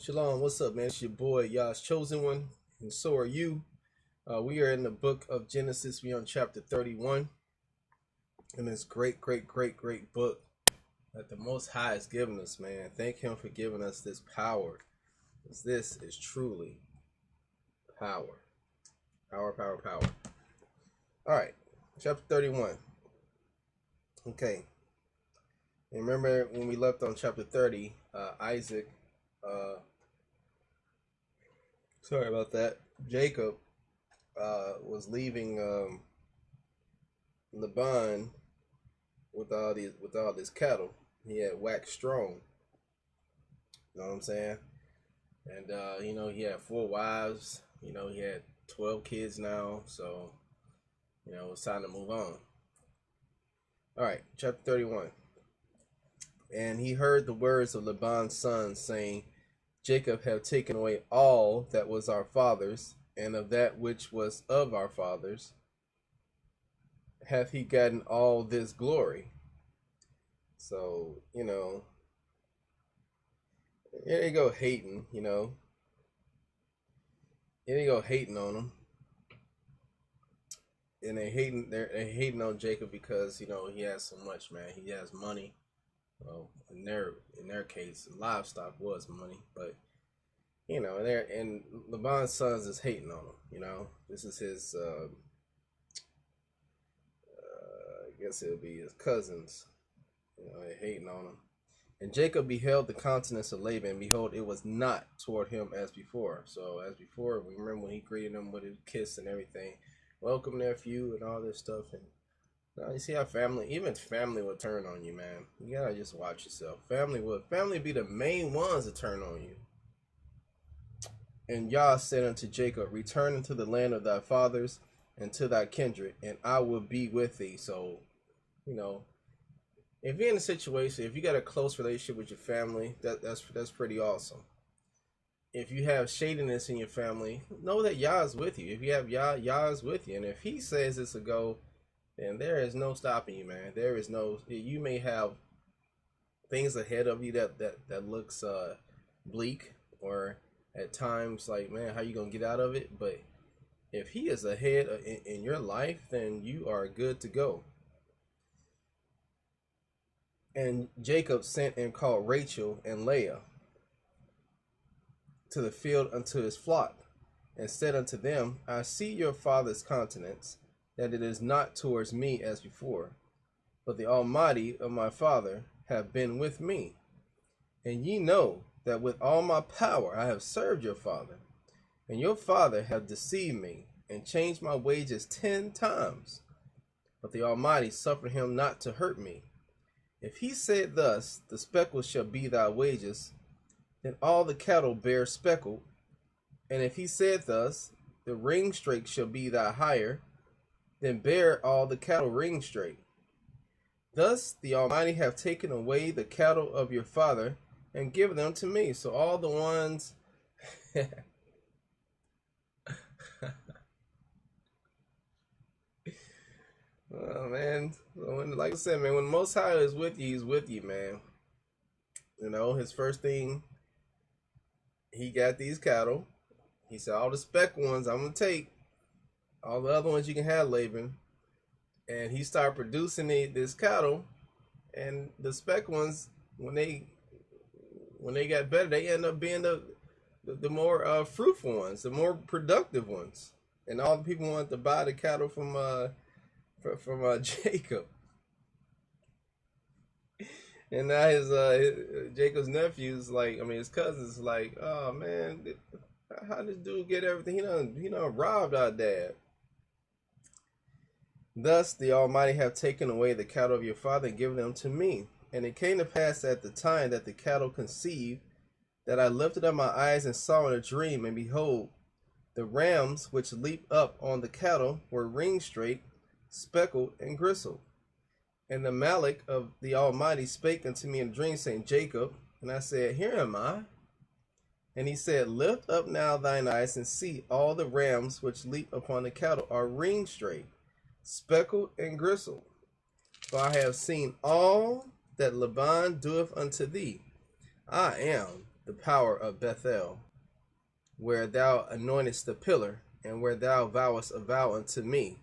Shalom, what's up, man? It's your boy, Yah's Chosen One, and so are you. We are in the book of Genesis. We're on chapter 31, and this great book that the Most High has given us, man. Thank Him for giving us this power, because this is truly power. Power. All right, chapter 31. Okay. And remember when we left on chapter 30, Isaac, sorry about that, Jacob was leaving Laban with all this cattle. He had waxed strong. You know what I'm saying? And he had 4 wives. He had 12 kids now. So, it's time to move on. All right, chapter 31. And he heard the words of Laban's sons, saying, Jacob have taken away all that was our father's, and of that which was of our fathers hath he gotten all this glory. So, here they go hating, Here they go hating on him. And they're hating on Jacob because, he has so much, man. He has money. Well, in their case, livestock was money, but and Laban's sons is hating on him. This is his. I guess it'll be his cousins. They're hating on him. And Jacob beheld the countenance of Laban, and behold, it was not toward him as before. So as before, we remember when he greeted him with a kiss and everything, welcome nephew, and all this stuff. And you see how even family will turn on you, man. You gotta just watch yourself. Family be the main ones that turn on you. And Yah said unto Jacob, return into the land of thy fathers and to thy kindred, and I will be with thee. So, if you're in a situation, if you got a close relationship with your family, that's pretty awesome. If you have shadiness in your family, know that Yah is with you. If you have Yah is with you. And if he says it's a go, and there is no stopping you, man. You may have things ahead of you that looks bleak, or at times like, man, how you gonna get out of it? But if he is ahead in your life, then you are good to go. And Jacob sent and called Rachel and Leah to the field unto his flock, and said unto them, I see your father's countenance, that it is not towards me as before, but the Almighty of my father have been with me. And ye know that with all my power I have served your father, and your father have deceived me, and changed my wages 10 times. But the Almighty suffered him not to hurt me. If he said thus, the speckle shall be thy wages, then all the cattle bear speckled. And if he said thus, the ring straight shall be thy hire, then bear all the cattle ring straight. Thus the Almighty have taken away the cattle of your father, and given them to me. So all the ones oh man, like I said, man, when the Most High is with you, he's with you, man. His first thing, he got these cattle. He said, all the speck ones I'm gonna take. All the other ones you can have, Laban. And he started producing this cattle, and the speck ones, when they got better, they end up being the more fruitful ones, the more productive ones. And all the people wanted to buy the cattle from Jacob. And now his Jacob's nephews, his cousins, like, oh man, how this dude get everything? He done robbed our dad. Thus the Almighty have taken away the cattle of your father and given them to me. And it came to pass at the time that the cattle conceived, that I lifted up my eyes and saw in a dream, and behold, the rams which leaped up on the cattle were ring straight, speckled, and gristled. And the Malach of the Almighty spake unto me in a dream, saying, Jacob. And I said, here am I. And he said, lift up now thine eyes, and see, all the rams which leap upon the cattle are ring straight, speckled, and gristled. For I have seen all that Laban doeth unto thee. I am the power of Bethel, where thou anointest the pillar, and where thou vowest a vow unto me.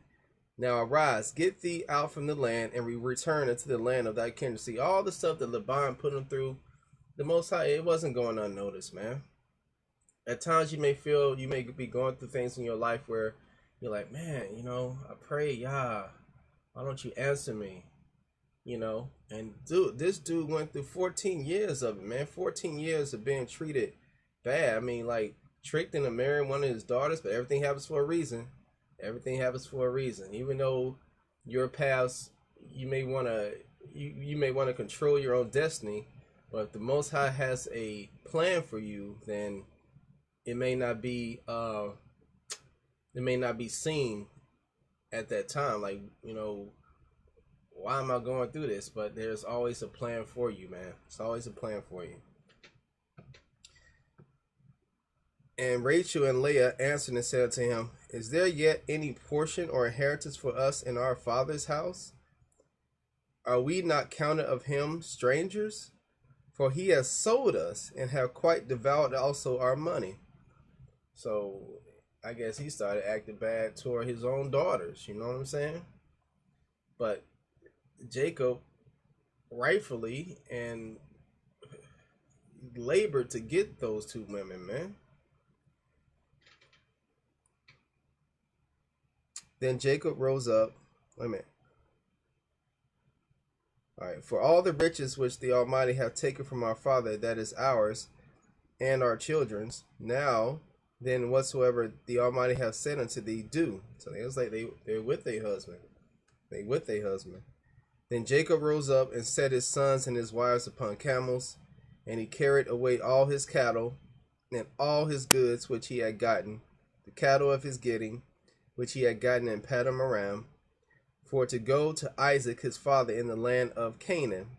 Now arise, get thee out from the land, and return unto the land of thy kindred. See, all the stuff that Laban put him through, the Most High, it wasn't going unnoticed, man. At times you may be going through things in your life where you're like, man, I pray, Yah, why don't you answer me? And this dude went through 14 years of it, man. 14 years of being treated bad. I mean, like, tricked into marrying one of his daughters, but everything happens for a reason. Everything happens for a reason. Even though your paths, you may want to control your own destiny, but if the Most High has a plan for you, then it may not be seen at that time. Like, why am I going through this? But there's always a plan for you, man. It's always a plan for you. And Rachel and Leah answered and said to him, is there yet any portion or inheritance for us in our father's house? Are we not counted of him strangers? For he has sold us and have quite devoured also our money. So I guess he started acting bad toward his own daughters, you know what I'm saying? But Jacob rightfully and labored to get those two women, man. Then Jacob rose up. Wait a minute. All right. For all the riches which the Almighty hath taken from our father, that is ours and our children's. Now, then, whatsoever the Almighty hath said unto thee, do. So it was like they're with their husband. They with their husband. Then Jacob rose up and set his sons and his wives upon camels, and he carried away all his cattle and all his goods which he had gotten, the cattle of his getting, which he had gotten in Paddan Aram, for to go to Isaac his father in the land of Canaan.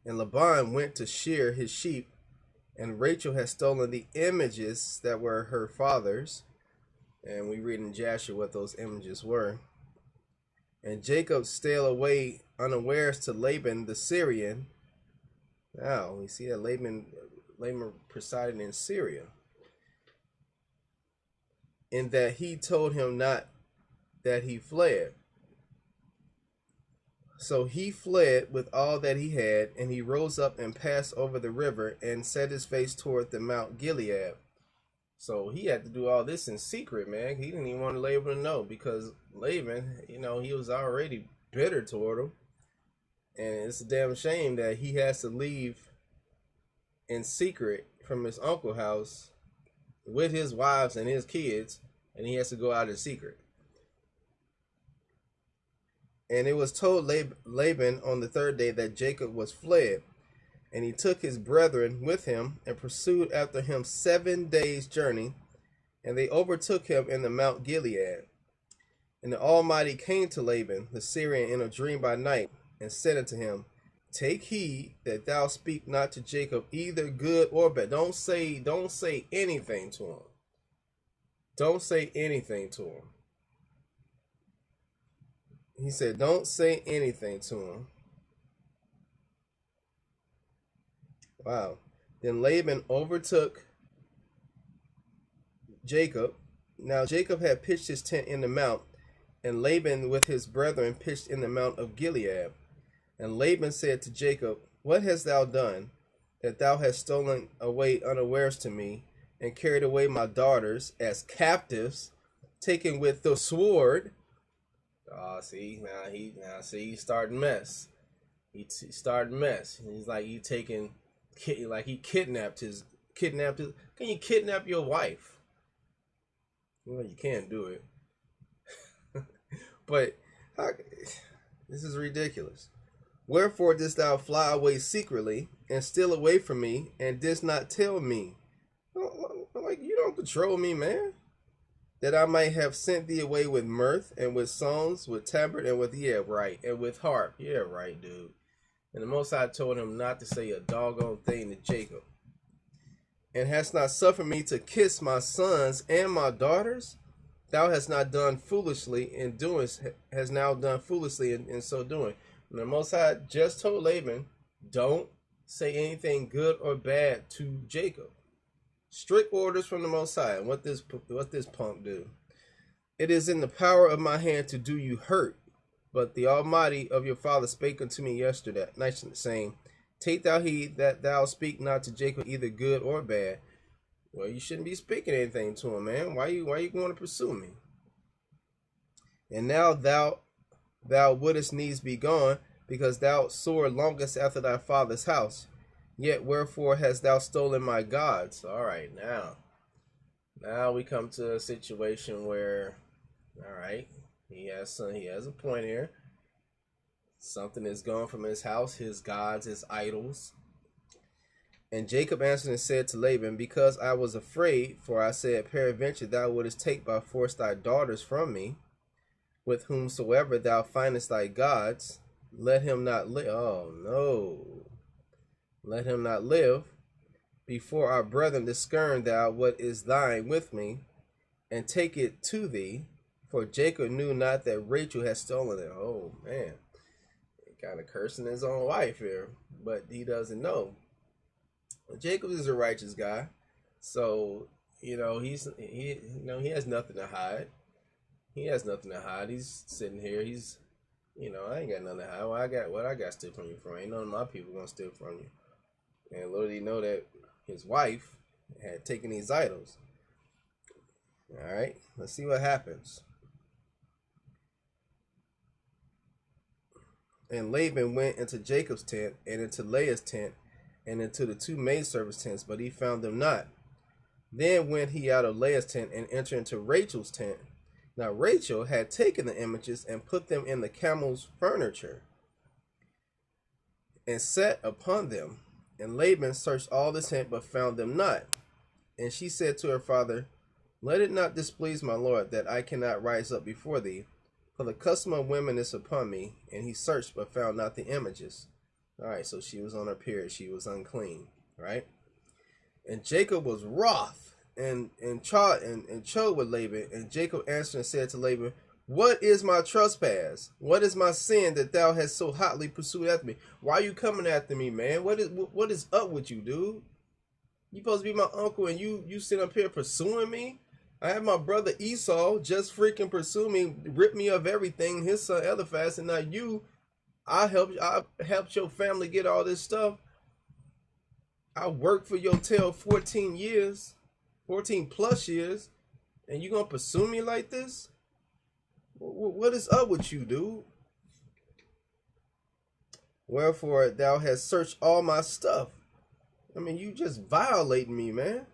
And Laban went to shear his sheep, and Rachel had stolen the images that were her father's. And we read in Jasher what those images were. And Jacob stole away unawares to Laban the Syrian. Now we see that Laban presided in Syria, in that he told him not that he fled. So he fled with all that he had, and he rose up and passed over the river and set his face toward the Mount Gilead. So he had to do all this in secret, man. He didn't even want Laban to know, because Laban, he was already bitter toward him. And it's a damn shame that he has to leave in secret from his uncle's house with his wives and his kids, and he has to go out in secret. And it was told Laban on the third day that Jacob was fled. And he took his brethren with him and pursued after him 7 days' journey. And they overtook him in the Mount Gilead. And the Almighty came to Laban the Syrian in a dream by night, and said unto him, take heed that thou speak not to Jacob either good or bad. Don't say anything to him. Don't say anything to him. He said, don't say anything to him. Wow. Then Laban overtook Jacob. Now Jacob had pitched his tent in the mount, and Laban with his brethren pitched in the mount of Gilead. And Laban said to Jacob, what hast thou done, that thou hast stolen away unawares to me, and carried away my daughters as captives, taken with the sword? See, he's starting mess. He started mess. He's like, he kidnapped his. Can you kidnap your wife? Well, you can't do it. But this is ridiculous. Wherefore didst thou fly away secretly and steal away from me, and didst not tell me? Like, you don't control me, man. That I might have sent thee away with mirth and with songs, with tabret and with and with harp. Yeah, right, dude. And the Most High told him not to say a doggone thing to Jacob. And hast not suffered me to kiss my sons and my daughters? Thou hast not done foolishly in doing, in so doing. And the Most High just told Laban, don't say anything good or bad to Jacob. Strict orders from the Most High. And what this punk do? It is in the power of my hand to do you hurt, but the Almighty of your father spake unto me yesterday night, saying, take thou heed that thou speak not to Jacob either good or bad. Well, you shouldn't be speaking anything to him, man. Why you going to pursue me? And now thou wouldest needs be gone, because thou sore longest after thy father's house. Yet wherefore hast thou stolen my gods? All right, now we come to a situation where, all right, he has a point here. Something is gone from his house, his gods, his idols. And Jacob answered and said to Laban, because I was afraid, for I said, peradventure thou wouldest take by force thy daughters from me, with whomsoever thou findest thy gods, let him not live. Oh no, let him not live. Before our brethren discern thou what is thine with me, and take it to thee. For Jacob knew not that Rachel had stolen it. Oh man, he kind of cursing his own wife here, but he doesn't know. Jacob is a righteous guy, so he has nothing to hide. He has nothing to hide. He's sitting here. He's, I ain't got nothing to hide. What I got steal from you from? Ain't none of my people gonna steal from you. And little did he know that his wife had taken these idols. All right, let's see what happens. And Laban went into Jacob's tent and into Leah's tent and into the two maidservants' tents, but he found them not. Then went he out of Leah's tent and entered into Rachel's tent. Now Rachel had taken the images and put them in the camel's furniture and sat upon them. And Laban searched all the tent, but found them not. And she said to her father, let it not displease my lord, that I cannot rise up before thee, for the custom of women is upon me. And he searched, but found not the images. All right, so she was on her period. She was unclean, right? And Jacob was wroth and chode with Laban. And Jacob answered and said to Laban, what is my trespass? What is my sin that thou hast so hotly pursued after me? Why are you coming after me, man? What is up with you, dude? You supposed to be my uncle, and you sit up here pursuing me? I have my brother Esau just freaking pursue me, rip me of everything, his son Eliphaz, and now I helped your family get all this stuff. I worked for your tail 14 plus years, and you gonna pursue me like this? What is up with you, dude? Wherefore thou hast searched all my stuff. I mean, you just violating me, man.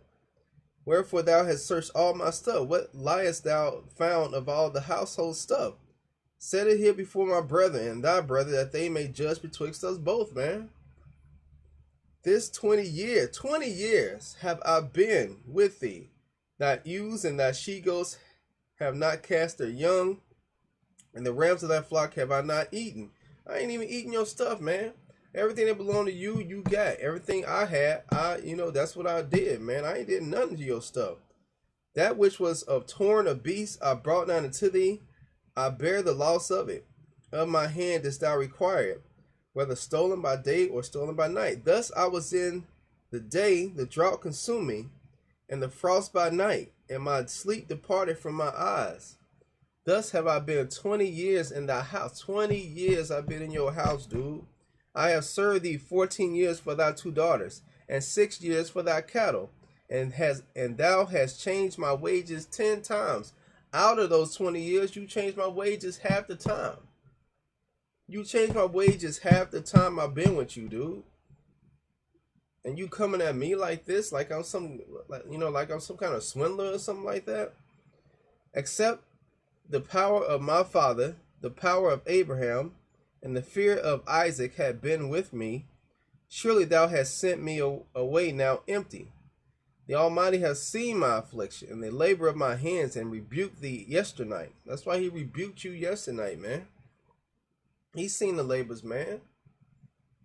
Wherefore thou hast searched all my stuff. What liest thou found of all the household stuff? Set it here before my brethren and thy brother, that they may judge betwixt us both, man. This 20 years have I been with thee. Thy ewes and thy she-goats have not cast their young, and the rams of thy flock have I not eaten. I ain't even eating your stuff, man. Everything that belonged to you, you got. Everything I had, that's what I did, man. I ain't did nothing to your stuff. That which was of torn of beasts I brought down unto thee. I bear the loss of it. Of my hand didst thou require it, whether stolen by day or stolen by night. Thus I was in the day, the drought consumed me, and the frost by night, and my sleep departed from my eyes. Thus have I been 20 years in thy house. 20 years I've been in your house, dude. I have served thee 14 years for thy 2 daughters, and 6 years for thy cattle, and thou hast changed my wages 10 times. Out of those 20 years, you changed my wages half the time. You changed my wages half the time I've been with you, dude. And you coming at me like this, like I'm some kind of swindler or something like that. Except the power of my father, the power of Abraham, and the fear of Isaac had been with me. Surely thou hast sent me away now empty. The Almighty has seen my affliction and the labor of my hands, and rebuked thee yesternight. That's why he rebuked you yesternight, man. He's seen the labors, man.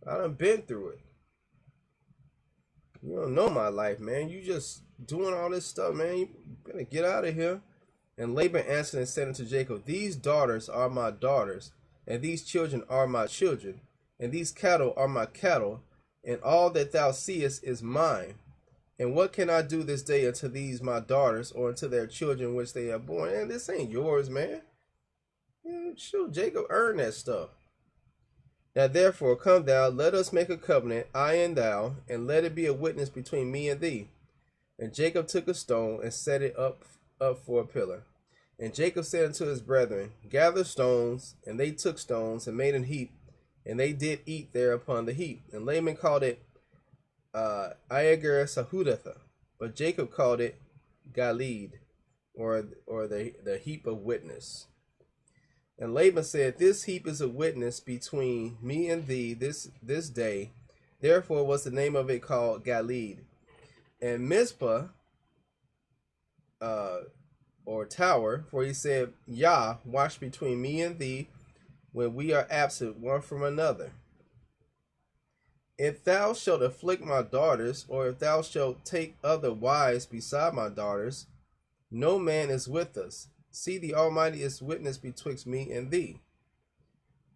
I done been through it. You don't know my life, man. You just doing all this stuff, man. You better get out of here. And Laban answered and said unto Jacob, these daughters are my daughters, and these children are my children, and these cattle are my cattle, and all that thou seest is mine. And what can I do this day unto these my daughters, or unto their children which they have born? And this ain't yours, man. Shoot, Jacob earned that stuff. Now therefore come thou, let us make a covenant, I and thou, and let it be a witness between me and thee. And Jacob took a stone and set it up for a pillar. And Jacob said unto his brethren, gather stones. And they took stones and made an heap, and they did eat there upon the heap. And Laban called it Iagar Sahudatha, but Jacob called it Galeed, or the heap of witness. And Laban said, this heap is a witness between me and thee this day. Therefore was the name of it called Galeed. And Mizpah, or tower, for he said, Yah, watch between me and thee when we are absent one from another. If thou shalt afflict my daughters, or if thou shalt take other wives beside my daughters, no man is with us. See, the Almighty is witness betwixt me and thee.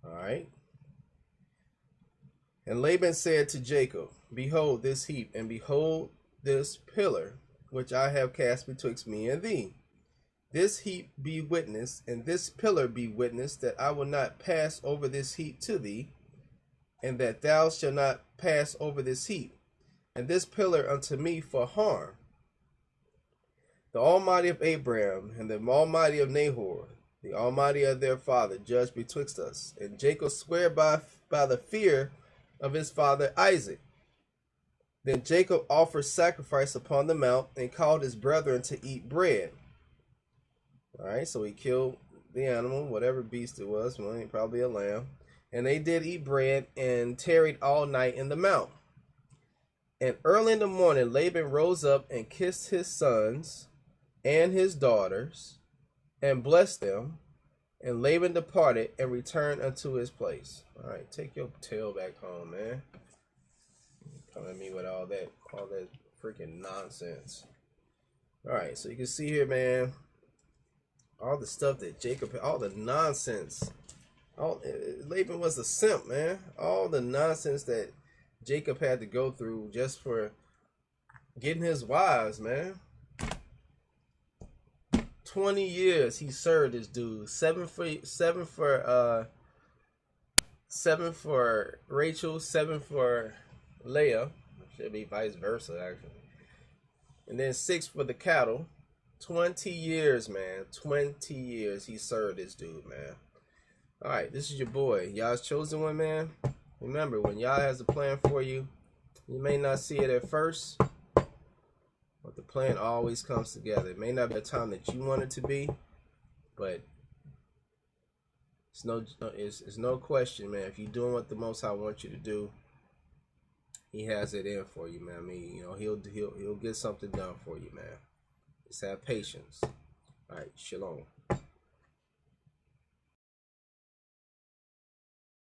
All right. And Laban said to Jacob, behold this heap, and behold this pillar, which I have cast betwixt me and thee. This heap be witness, and this pillar be witness, that I will not pass over this heap to thee, and that thou shalt not pass over this heap, and this pillar unto me for harm. The Almighty of Abraham, and the Almighty of Nahor, the Almighty of their father, judge betwixt us. And Jacob sware by the fear of his father Isaac. Then Jacob offered sacrifice upon the mount, and called his brethren to eat bread. All right, so he killed the animal, whatever beast it was, probably a lamb. And they did eat bread, and tarried all night in the mount. And early in the morning Laban rose up and kissed his sons and his daughters, and blessed them. And Laban departed and returned unto his place. All right, take your tail back home, man. Come at me with all that freaking nonsense. All right, so you can see here, man, all the stuff that Jacob, all the nonsense. Laban was a simp, man. All the nonsense that Jacob had to go through just for getting his wives, man. 20 years he served this dude. Seven for Rachel, 7 for Leah. Should be vice versa, actually. And then 6 for the cattle. 20 years, man. 20 years he served this dude, man. All right, this is your boy, Yah's chosen one, man. Remember, when Yah has a plan for you, you may not see it at first, but the plan always comes together. It may not be the time that you want it to be, but it's no question, man. If you're doing what the Most High wants you to do, He has it in for you, man. I mean, he'll get something done for you, man. Just have patience. All right, shalom.